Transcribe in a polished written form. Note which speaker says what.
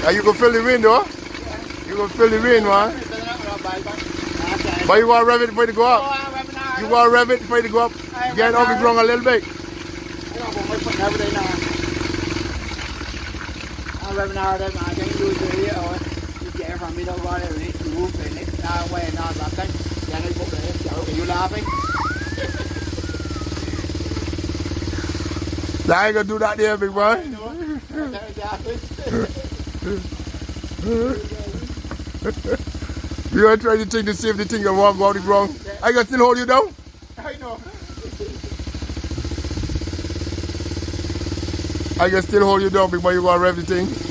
Speaker 1: Are you gonna feel the wind, though? You gonna feel the wind, man? But you gonna rev it before you go up? You gonna rev it before you go up? Get off the ground a little bit.
Speaker 2: I'm revving hard up, I can use the video. You get from me đâu qua đây rồi you move về đấy, quay nó làm cách. Nhà đây bộ đấy, chào you laughing.
Speaker 1: I ain't gonna do that there, big boy. You gonna try to take the see if the thing will walk out the ground. I can still hold you down?
Speaker 2: I know.
Speaker 1: I can still hold you down, big boy. You gonna rev the thing?